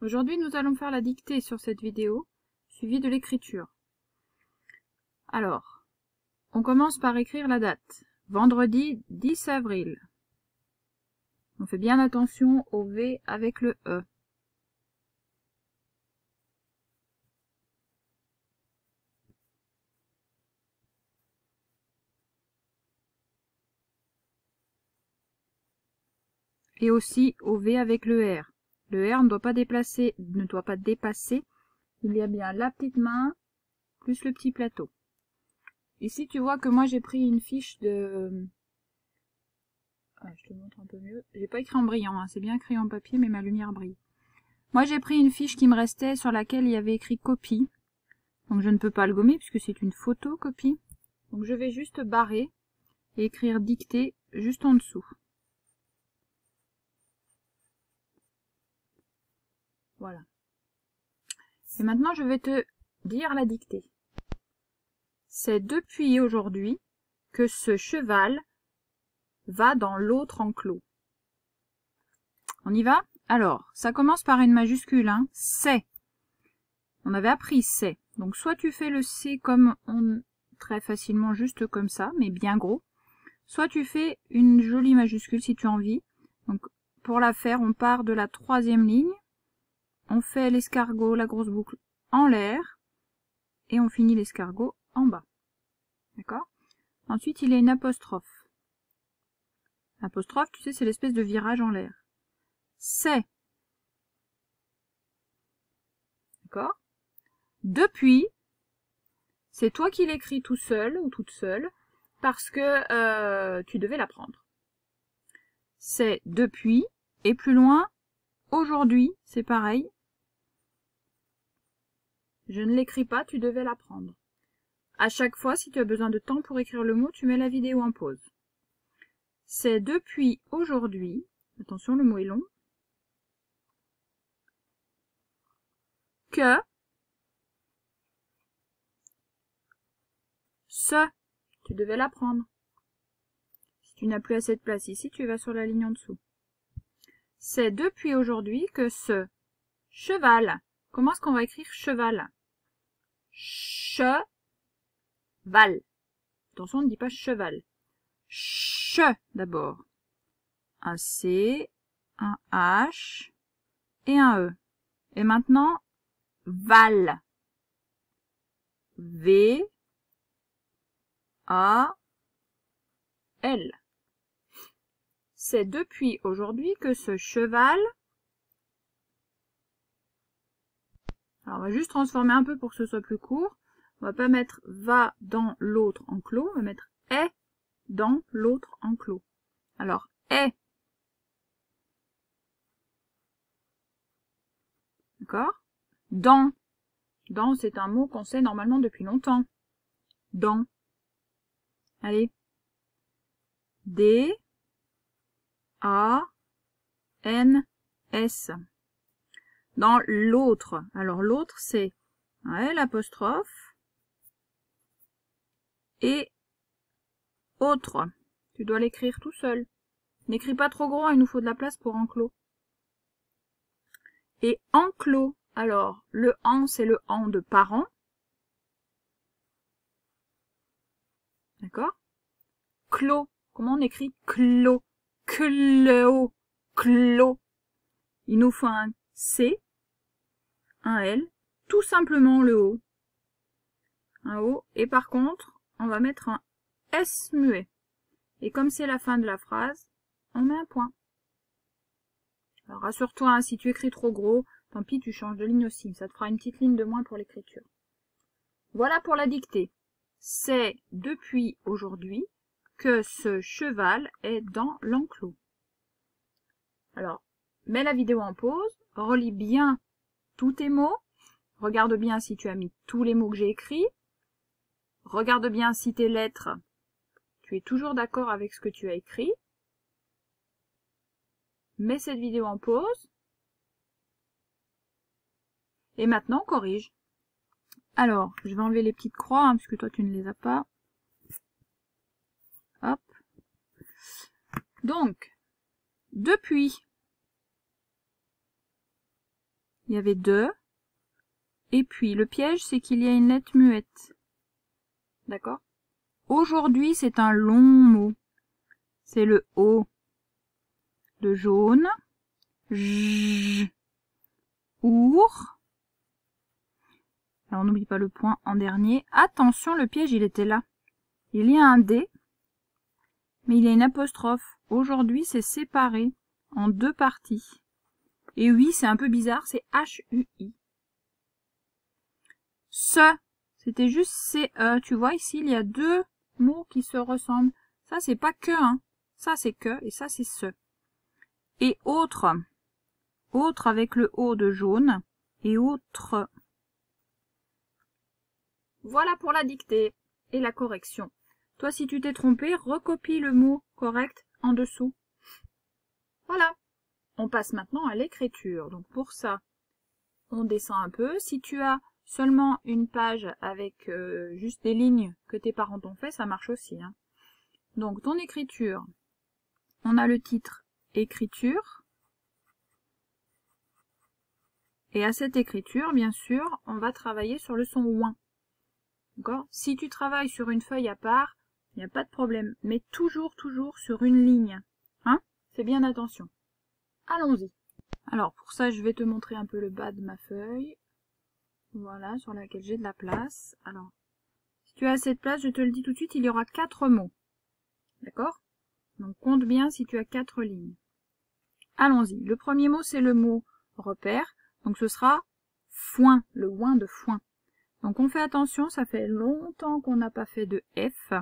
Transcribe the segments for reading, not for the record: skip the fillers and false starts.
Aujourd'hui, nous allons faire la dictée sur cette vidéo, suivie de l'écriture. Alors, on commence par écrire la date. Vendredi 10 avril. On fait bien attention au V avec le E. Et aussi au V avec le R. Le R ne doit pas dépasser, il y a bien la petite main plus le petit plateau. Ici, tu vois que moi j'ai pris une fiche de... je te montre un peu mieux. J'ai pas écrit en brillant, hein. C'est bien écrit en papier, mais ma lumière brille. Moi j'ai pris une fiche qui me restait sur laquelle il y avait écrit copie. Donc je ne peux pas le gommer puisque c'est une photocopie. Donc je vais juste barrer et écrire dictée juste en dessous. Voilà. Et maintenant je vais te dire la dictée. C'est depuis aujourd'hui que ce cheval va dans l'autre enclos. On y va? Alors, ça commence par une majuscule, hein. C'est. On avait appris c'est. Donc soit tu fais le C comme on très facilement, juste comme ça, mais bien gros. Soit tu fais une jolie majuscule si tu as envie. Donc pour la faire, on part de la 3e ligne. On fait l'escargot, la grosse boucle en l'air. Et on finit l'escargot en bas. D'accord? Ensuite, il y a une apostrophe. L'apostrophe, tu sais, c'est l'espèce de virage en l'air. C'est. D'accord? Depuis, c'est toi qui l'écris tout seul ou toute seule parce que tu devais l'apprendre. C'est depuis et plus loin, aujourd'hui, c'est pareil. Je ne l'écris pas, tu devais l'apprendre. À chaque fois, si tu as besoin de temps pour écrire le mot, tu mets la vidéo en pause. C'est depuis aujourd'hui, attention le mot est long, que ce, tu devais l'apprendre. Si tu n'as plus assez de place ici, tu vas sur la ligne en dessous. C'est depuis aujourd'hui que ce cheval, comment est-ce qu'on va écrire cheval? Cheval. Attention, on ne dit pas cheval. Che d'abord. Un C, un H et un E. Et maintenant, val. V, A, L. C'est depuis aujourd'hui que ce cheval... Alors, on va juste transformer un peu pour que ce soit plus court. On va pas mettre va dans l'autre enclos, on va mettre est dans l'autre enclos. Alors, est. D'accord? Dans. Dans, c'est un mot qu'on sait normalement depuis longtemps. Dans. Allez. D, A, N, S. Dans l'autre. Alors, l'autre, c'est un L apostrophe et autre. Tu dois l'écrire tout seul. N'écris pas trop gros, il nous faut de la place pour enclos. Et enclos, alors, le en, c'est le en de parent. D'accord? Clos, comment on écrit clos? Clos, clos. Il nous faut un C, un L, tout simplement le O. Un O, et par contre, on va mettre un S muet. Et comme c'est la fin de la phrase, on met un point. Alors rassure-toi, hein, si tu écris trop gros, tant pis, tu changes de ligne aussi. Ça te fera une petite ligne de moins pour l'écriture. Voilà pour la dictée. C'est depuis aujourd'hui que ce cheval est dans l'enclos. Alors, mets la vidéo en pause, relis bien tous tes mots, regarde bien si tu as mis tous les mots que j'ai écrits, regarde bien si tes lettres, tu es toujours d'accord avec ce que tu as écrit. Mets cette vidéo en pause. Et maintenant, corrige. Alors, je vais enlever les petites croix, hein, puisque toi, tu ne les as pas. Hop. Donc, depuis. il y avait 2. Et puis, le piège, c'est qu'il y a une lettre muette. D'accord? Aujourd'hui, c'est un long mot. C'est le O de jaune. J. Our. Alors, on n'oublie pas le point en dernier. Attention, le piège, il était là. Il y a un D, mais il y a une apostrophe. Aujourd'hui, c'est séparé en 2 parties. Et oui, c'est un peu bizarre, c'est H-U-I. Ce, c'était juste C-E. Tu vois, ici, il y a 2 mots qui se ressemblent. Ça, c'est pas que, hein. Ça, c'est que, et ça, c'est ce. Et autre. Autre avec le O de jaune. Et autre. Voilà pour la dictée et la correction. Toi, si tu t'es trompé, recopie le mot correct en dessous. Voilà. On passe maintenant à l'écriture. Donc pour ça, on descend un peu. Si tu as seulement une page avec juste des lignes que tes parents t'ont fait, ça marche aussi, hein. Donc ton écriture, on a le titre écriture. Et à cette écriture, bien sûr, on va travailler sur le son ouin. D'accord? Si tu travailles sur une feuille à part, il n'y a pas de problème. Mais toujours sur une ligne. Hein? Fais bien attention. Allons-y. Alors, pour ça, je vais te montrer un peu le bas de ma feuille. Voilà, sur laquelle j'ai de la place. Alors, si tu as assez de place, je te le dis tout de suite, il y aura 4 mots. D'accord? Donc, compte bien si tu as 4 lignes. Allons-y. Le premier mot, c'est le mot repère. Donc, ce sera foin, le ouin de foin. Donc, on fait attention, ça fait longtemps qu'on n'a pas fait de F.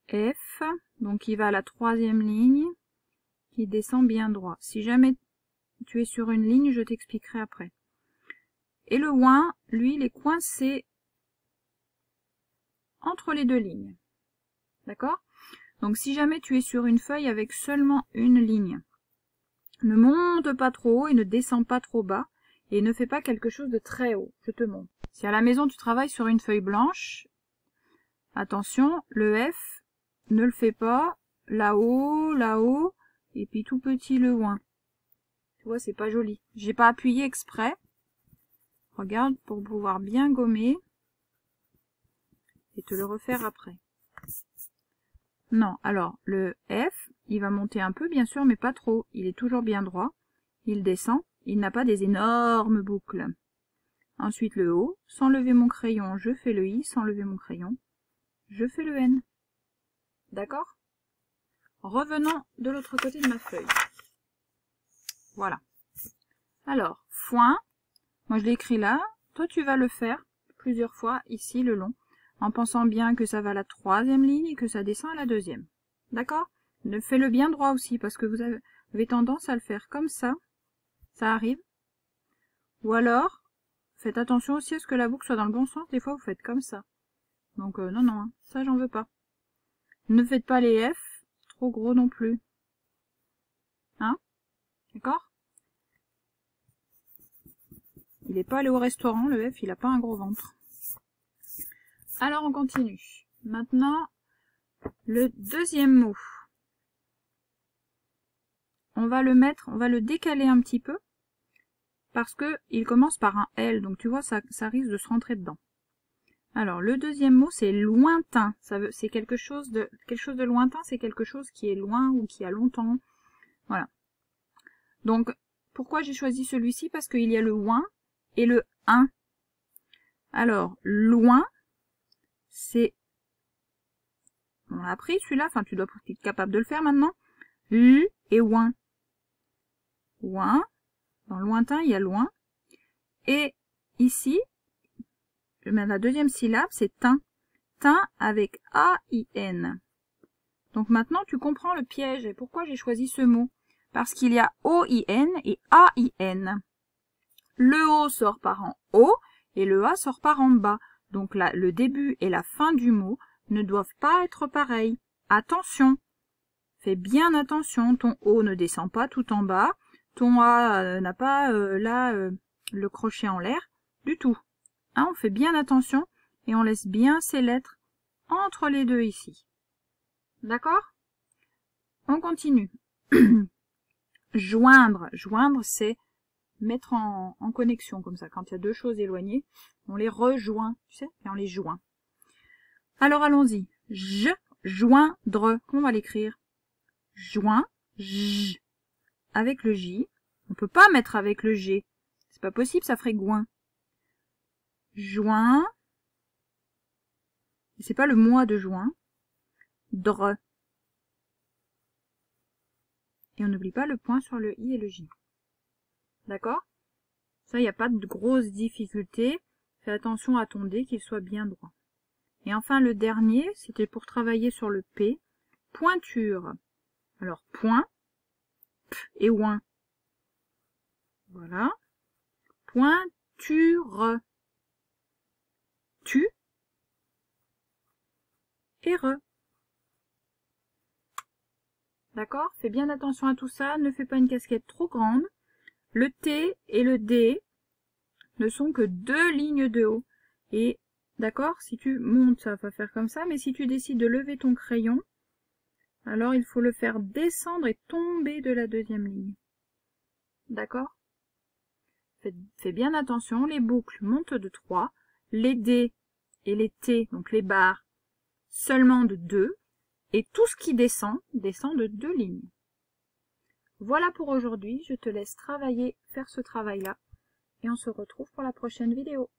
F, donc il va à la 3e ligne, qui descend bien droit. Si jamais tu es sur une ligne, je t'expliquerai après. Et le ouin, lui, il est coincé entre les 2 lignes. D'accord? Donc si jamais tu es sur une feuille avec seulement une ligne, ne monte pas trop haut et ne descend pas trop bas, et ne fais pas quelque chose de très haut. Je te montre. Si à la maison tu travailles sur une feuille blanche, attention, le F, ne le fais pas là-haut, et puis tout petit le ouin. Tu vois, c'est pas joli. J'ai pas appuyé exprès. Regarde, pour pouvoir bien gommer et te le refaire après. Non, alors, le F, il va monter un peu, bien sûr, mais pas trop. Il est toujours bien droit. Il descend. Il n'a pas des énormes boucles. Ensuite, le O. Sans lever mon crayon, je fais le I. Sans lever mon crayon, je fais le N. D'accord? Revenons de l'autre côté de ma feuille. Voilà. Alors, foin. Moi, je l'ai écrit là. Toi, tu vas le faire plusieurs fois, ici, le long, en pensant bien que ça va à la 3e ligne et que ça descend à la 2e. D'accord? Fais-le bien droit aussi, parce que vous avez tendance à le faire comme ça. Ça arrive. Ou alors, faites attention aussi à ce que la boucle soit dans le bon sens. Des fois, vous faites comme ça. Donc, non, hein, ça, j'en veux pas. Ne faites pas les F trop gros non plus. Hein? D'accord? Il n'est pas allé au restaurant, le F, il n'a pas un gros ventre. Alors, on continue. Maintenant, le deuxième mot. On va le décaler un petit peu, parce que il commence par un L, donc tu vois, ça risque de se rentrer dedans. Alors, le deuxième mot, c'est lointain. C'est quelque chose de lointain, c'est quelque chose qui est loin ou qui a longtemps. Voilà. Donc, pourquoi j'ai choisi celui-ci? Parce qu'il y a le ouin et le un. Alors, loin, c'est... On l'a appris celui-là, enfin tu dois être capable de le faire maintenant. L et ouin. Ouin, dans le lointain, il y a loin. Et ici, je mets la deuxième syllabe, c'est tin. Tin avec A-I-N. Donc maintenant, tu comprends le piège et pourquoi j'ai choisi ce mot. Parce qu'il y a O-I-N et A-I-N. Le O sort par en haut et le A sort par en bas. Donc là, le début et la fin du mot ne doivent pas être pareils. Attention! Fais bien attention, ton O ne descend pas tout en bas. Ton A n'a pas le crochet en l'air du tout. Hein, on fait bien attention et on laisse bien ces lettres entre les deux ici. D'accord? On continue. Joindre. Joindre, c'est mettre en connexion comme ça. Quand il y a deux choses éloignées, on les rejoint, tu sais, et on les joint. Alors allons-y. Joindre. Comment on va l'écrire? Joint, j. Avec le J. On peut pas mettre avec le G. C'est pas possible, ça ferait goin. Joint. C'est pas le mois de juin. Dre. Et on n'oublie pas le point sur le I et le J. D'accord? Ça, il n'y a pas de grosse difficulté. Fais attention à ton dé, qu'il soit bien droit. Et enfin, le dernier, c'était pour travailler sur le P. Pointure. Alors, point, P et ouin. Voilà. Pointure. Tu et re. D'accord? Fais bien attention à tout ça. Ne fais pas une casquette trop grande. Le T et le D ne sont que deux lignes de haut. Et d'accord, si tu montes, ça va faire comme ça. Mais si tu décides de lever ton crayon, alors il faut le faire descendre et tomber de la deuxième ligne. D'accord? Fais bien attention, les boucles montent de 3, les D et les T, donc les barres, seulement de 2, et tout ce qui descend, descend de 2 lignes. Voilà pour aujourd'hui, je te laisse travailler, faire ce travail-là, et on se retrouve pour la prochaine vidéo.